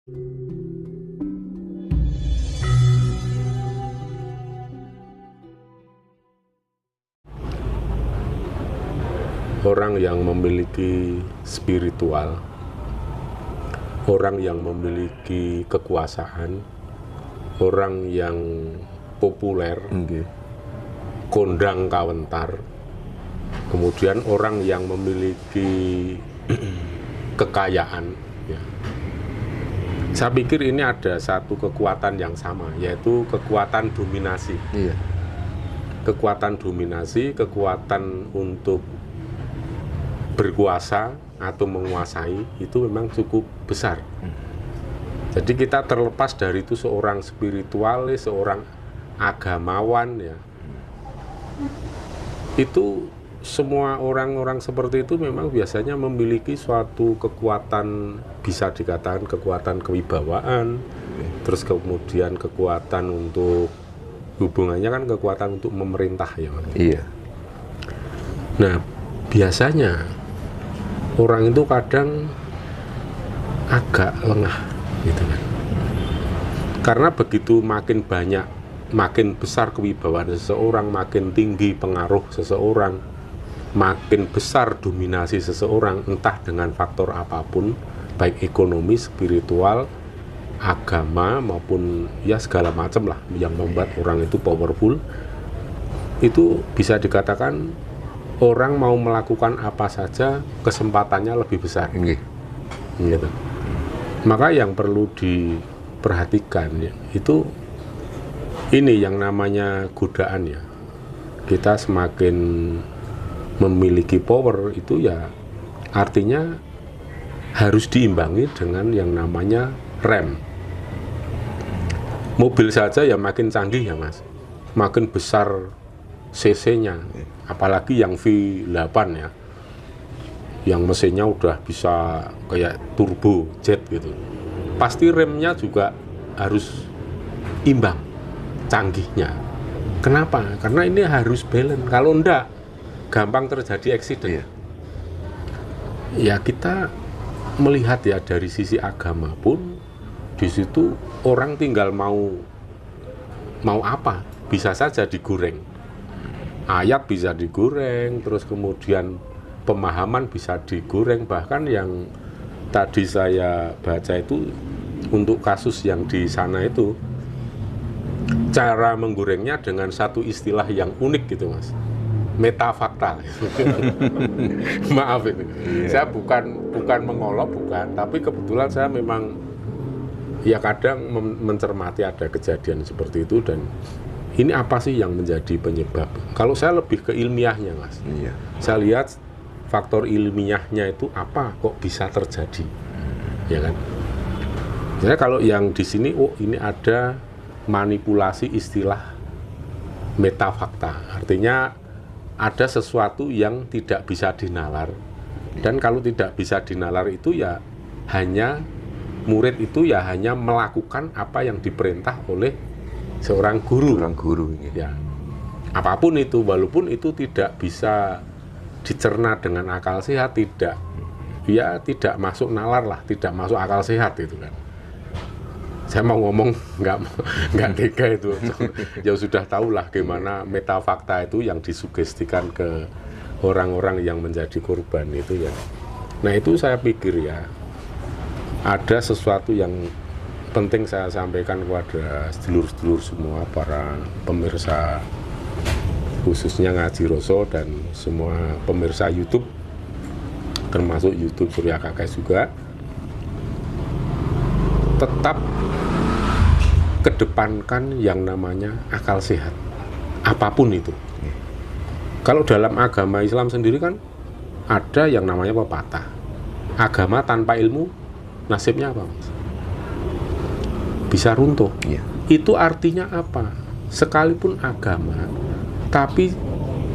Orang yang memiliki spiritual, orang yang memiliki kekuasaan, orang yang populer, kondang kawentar, kemudian orang yang memiliki kekayaan, ya. Saya pikir ini ada satu kekuatan yang sama, yaitu kekuatan dominasi. Iya. Kekuatan dominasi, kekuatan untuk berkuasa atau menguasai itu memang cukup besar. Jadi kita terlepas dari itu seorang spiritualis, seorang agamawan, ya. Itu semua orang-orang seperti itu memang biasanya memiliki suatu kekuatan, bisa dikatakan kekuatan kewibawaan, terus kemudian kekuatan untuk hubungannya kan kekuatan untuk memerintah, ya. Iya. Nah, biasanya orang itu kadang agak lengah gitu kan. Karena begitu makin banyak, makin besar kewibawaan seseorang, makin tinggi pengaruh seseorang, makin besar dominasi seseorang, entah dengan faktor apapun, baik ekonomi, spiritual, agama, maupun ya segala macam lah yang membuat orang itu powerful, itu bisa dikatakan orang mau melakukan apa saja kesempatannya lebih besar. Gitu. Maka yang perlu diperhatikan, ya, itu ini yang namanya godaan, ya. Kita semakin memiliki power itu, ya artinya harus diimbangi dengan yang namanya rem. Mobil saja ya makin canggih, ya Mas, makin besar cc-nya, apalagi yang V8, ya, yang mesinnya udah bisa kayak turbo jet gitu. Pasti remnya juga harus imbang canggihnya. Kenapa? Karena ini harus balance. Kalau enggak, gampang terjadi accident. Ya kita melihat ya dari sisi agama pun, di situ orang tinggal mau apa, bisa saja digoreng. Ayat bisa digoreng, terus kemudian pemahaman bisa digoreng. Bahkan yang tadi saya baca itu untuk kasus yang di sana itu, cara menggorengnya dengan satu istilah yang unik gitu Mas, metafakta. Maaf ini, saya bukan mengolok, bukan, tapi kebetulan saya memang ya kadang mencermati ada kejadian seperti itu, dan ini apa sih yang menjadi penyebab? Kalau saya lebih ke ilmiahnya, Mas. Iya. Saya lihat faktor ilmiahnya itu apa kok bisa terjadi, ya kan? Jadi kalau yang di sini, oh ini ada manipulasi istilah metafakta, artinya ada sesuatu yang tidak bisa dinalar, dan kalau tidak bisa dinalar itu ya hanya murid itu ya hanya melakukan apa yang diperintah oleh seorang guru. Ya, apapun itu, walaupun itu tidak bisa dicerna dengan akal sehat, tidak masuk nalar lah, tidak masuk akal sehat itu kan. Saya mau ngomong nggak tega itu. Ya sudah tahulah gimana metafakta itu yang disugestikan ke orang-orang yang menjadi korban itu, ya. Nah itu saya pikir ya ada sesuatu yang penting saya sampaikan kepada sedulur-sedulur semua, para pemirsa khususnya Ngaji Roso dan semua pemirsa YouTube, termasuk YouTube Surya Kakek juga, tetap kedepankan yang namanya akal sehat, apapun itu. Kalau dalam agama Islam sendiri kan ada yang namanya pepatah, agama tanpa ilmu nasibnya apa, Mas? Bisa runtuh. Iya. Itu artinya apa? Sekalipun agama, tapi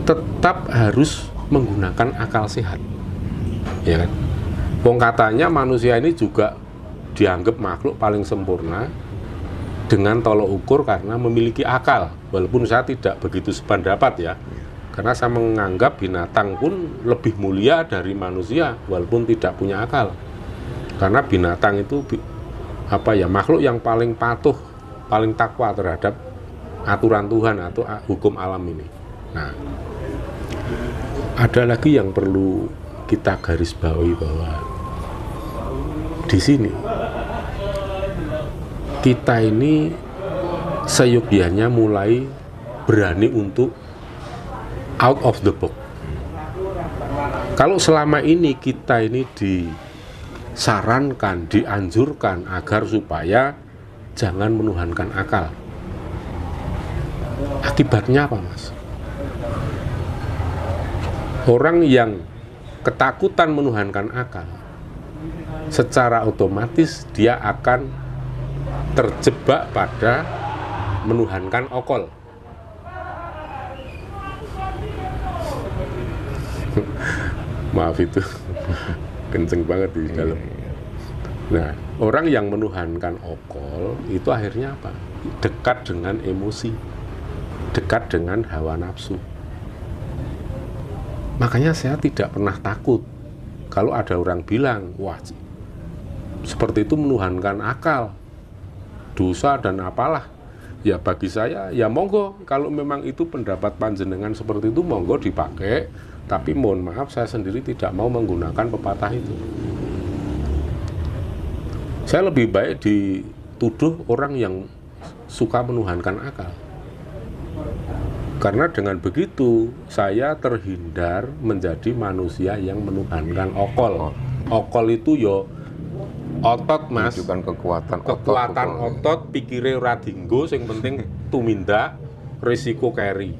tetap harus menggunakan akal sehat, ya kan? Wong katanya manusia ini juga dianggap makhluk paling sempurna dengan tolok ukur karena memiliki akal. Walaupun saya tidak begitu sependapat, ya, karena saya menganggap binatang pun lebih mulia dari manusia walaupun tidak punya akal. Karena binatang itu makhluk yang paling patuh, paling takwa terhadap aturan Tuhan atau hukum alam ini. Nah, ada lagi yang perlu kita garis bawahi bahwa di sini kita ini seyogyanya mulai berani untuk out of the box. Kalau selama ini kita ini disarankan, dianjurkan agar supaya jangan menuhankan akal. Akibatnya apa, Mas? Orang yang ketakutan menuhankan akal, secara otomatis dia akan terjebak pada menuhankan okol. Maaf itu kenceng banget di dalam. Nah, orang yang menuhankan okol itu akhirnya apa? Dekat dengan emosi, dekat dengan hawa nafsu. Makanya saya tidak pernah takut kalau ada orang bilang, wah seperti itu menuhankan akal, dosa dan apalah. Ya bagi saya, ya monggo, kalau memang itu pendapat panjenengan seperti itu, monggo dipakai. Tapi mohon maaf, saya sendiri tidak mau menggunakan pepatah itu. Saya lebih baik dituduh orang yang suka menuhankan akal. Karena dengan begitu, saya terhindar menjadi manusia yang menuhankan okol. Okol itu yo otot, Mas. Menunjukkan kekuatan otot, pikire ora dinggo, sing penting tumindak, risiko carry.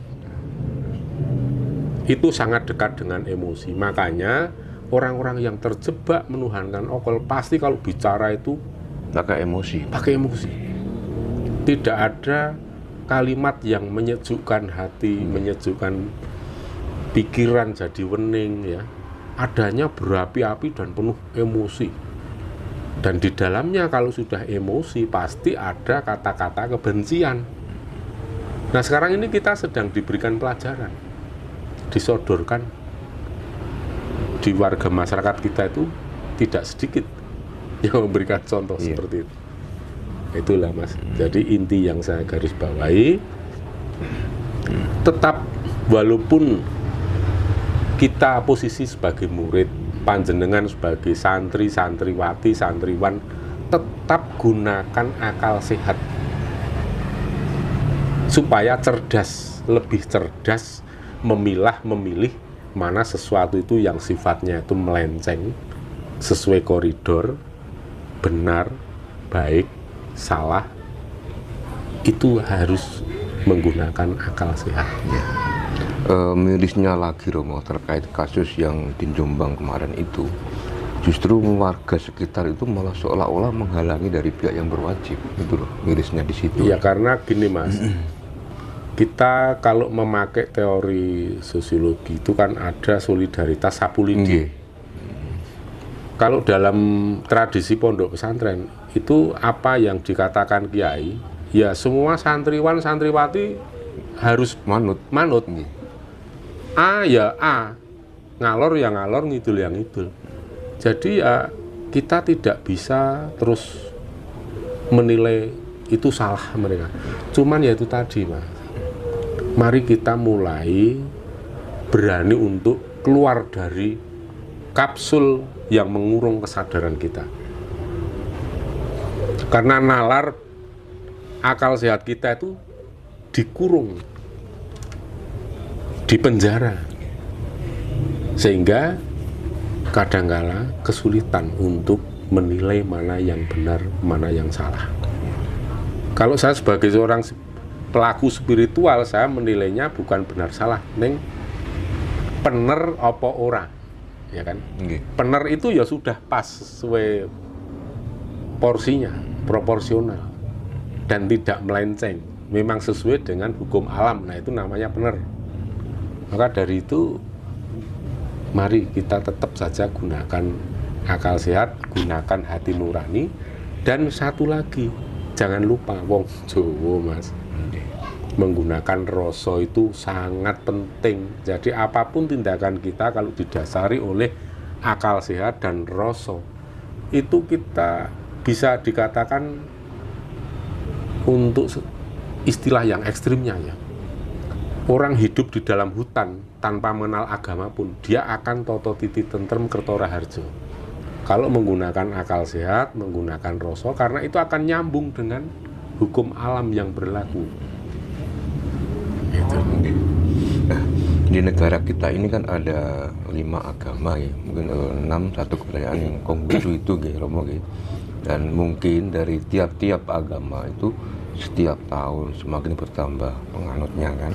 Itu sangat dekat dengan emosi. Makanya orang-orang yang terjebak menuhankan okol pasti kalau bicara itu pakai emosi. Tidak ada kalimat yang menyejukkan hati, menyejukkan pikiran jadi wening ya. Adanya berapi-api dan penuh emosi. Dan di dalamnya kalau sudah emosi pasti ada kata-kata kebencian. Nah, sekarang ini kita sedang diberikan pelajaran, disodorkan di warga masyarakat kita itu tidak sedikit yang memberikan contoh seperti itu. Itulah, Mas. Jadi inti yang saya garis bawahi, tetap walaupun kita posisi sebagai murid, panjenengan sebagai santri, santriwati, santriwan, tetap gunakan akal sehat supaya cerdas, lebih cerdas memilih mana sesuatu itu yang sifatnya itu melenceng sesuai koridor, benar, baik, salah, itu harus menggunakan akal sehat. Mirisnya lagi, Romo, terkait kasus yang di Jombang kemarin itu, justru warga sekitar itu malah seolah-olah menghalangi dari pihak yang berwajib. Itu loh mirisnya di situ. Ya karena gini, Mas, kita kalau memakai teori sosiologi itu kan ada solidaritas sapu lidi. Kalau dalam tradisi pondok pesantren itu apa yang dikatakan kiai, ya semua santriwan santriwati harus manut. A ya A, ngalor ya ngalor, ngidul ya ngidul. Jadi ya kita tidak bisa terus menilai itu salah mereka. Cuman ya itu tadi, Mas. Mari kita mulai berani untuk keluar dari kapsul yang mengurung kesadaran kita. Karena nalar akal sehat kita itu dikurung, di penjara, sehingga kadangkala kesulitan untuk menilai mana yang benar, mana yang salah. Kalau saya sebagai seorang pelaku spiritual, saya menilainya bukan benar salah, neng pener apa ora, ya kan? Pener itu ya sudah pas sesuai porsinya, proporsional dan tidak melenceng, memang sesuai dengan hukum alam. Nah, itu namanya benar. Maka dari itu mari kita tetap saja gunakan akal sehat, gunakan hati nurani, dan satu lagi jangan lupa wong Jawa, Mas, menggunakan rasa itu sangat penting. Jadi apapun tindakan kita kalau didasari oleh akal sehat dan rasa, itu kita bisa dikatakan untuk istilah yang ekstrimnya ya, orang hidup di dalam hutan tanpa mengenal agama pun dia akan toto titi tentrem kertora harjo kalau menggunakan akal sehat, menggunakan rasa, karena itu akan nyambung dengan hukum alam yang berlaku. Itu. Nah, di negara kita ini kan ada 5 agama ya, mungkin 6, satu kebudayaan yang Konghucu itu gitu, Romo gitu. Dan mungkin dari tiap-tiap agama itu setiap tahun semakin bertambah penganutnya kan.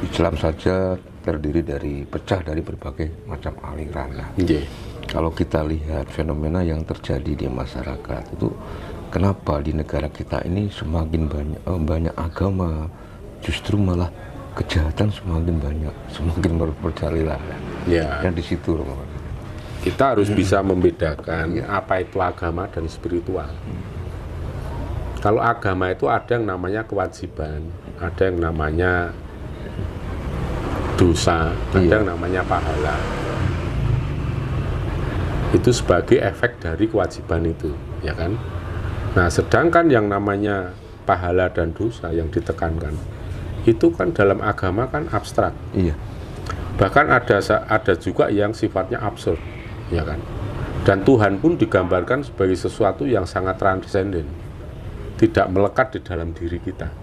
Islam saja terdiri dari pecah dari berbagai macam aliran. Nah, kalau kita lihat fenomena yang terjadi di masyarakat itu, kenapa di negara kita ini semakin banyak agama, justru malah kejahatan semakin banyak, semakin berjalan. Ya. Yang di situ, Romo. Kita harus bisa membedakan apa itu agama dan spiritual. Kalau agama itu ada yang namanya kewajiban, ada yang namanya dosa, ada yang namanya pahala. Itu sebagai efek dari kewajiban itu, ya kan? Nah, sedangkan yang namanya pahala dan dosa yang ditekankan, itu kan dalam agama kan abstrak. Iya. Bahkan ada juga yang sifatnya absurd, ya kan? Dan Tuhan pun digambarkan sebagai sesuatu yang sangat transenden, tidak melekat di dalam diri kita.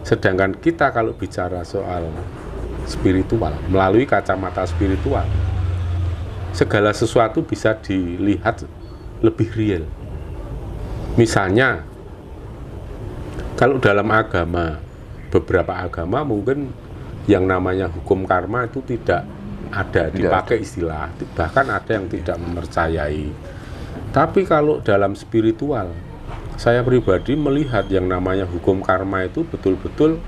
Sedangkan kita kalau bicara soal spiritual, melalui kacamata spiritual, segala sesuatu bisa dilihat lebih real. Misalnya, kalau dalam agama, beberapa agama mungkin yang namanya hukum karma itu tidak ada, dipakai istilah, bahkan ada yang tidak mempercayai. Tapi kalau dalam spiritual, saya pribadi melihat yang namanya hukum karma itu betul-betul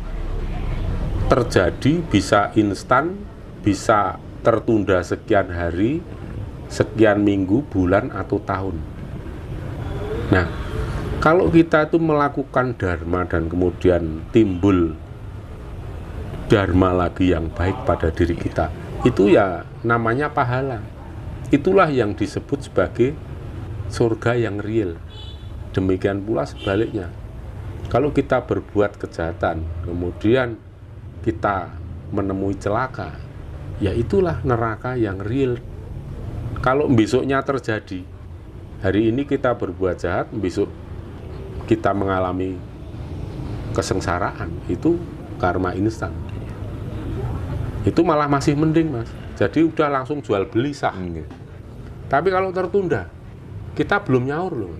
terjadi, bisa instan, bisa tertunda sekian hari, sekian minggu, bulan, atau tahun. Nah, kalau kita itu melakukan dharma dan kemudian timbul dharma lagi yang baik pada diri kita, itu ya namanya pahala. Itulah yang disebut sebagai surga yang real. Demikian pula sebaliknya. Kalau kita berbuat kejahatan, kemudian kita menemui celaka, ya itulah neraka yang real. Kalau besoknya terjadi, hari ini kita berbuat jahat, besok kita mengalami kesengsaraan, itu karma instan. Itu malah masih mending, Mas. Jadi udah langsung jual beli sah. Tapi kalau tertunda, kita belum nyaur loh.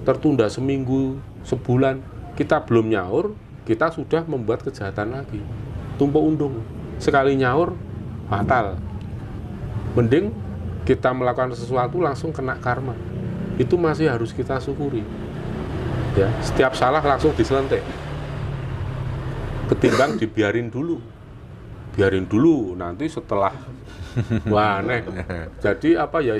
Tertunda seminggu, sebulan, kita belum nyaur, kita sudah membuat kejahatan lagi. Tumpuk undung. Sekali nyaur, fatal. Mending kita melakukan sesuatu langsung kena karma. Itu masih harus kita syukuri. Ya, setiap salah langsung diselentik. Ketimbang dibiarin dulu. Biarin dulu, nanti setelah wah, jadi apa ya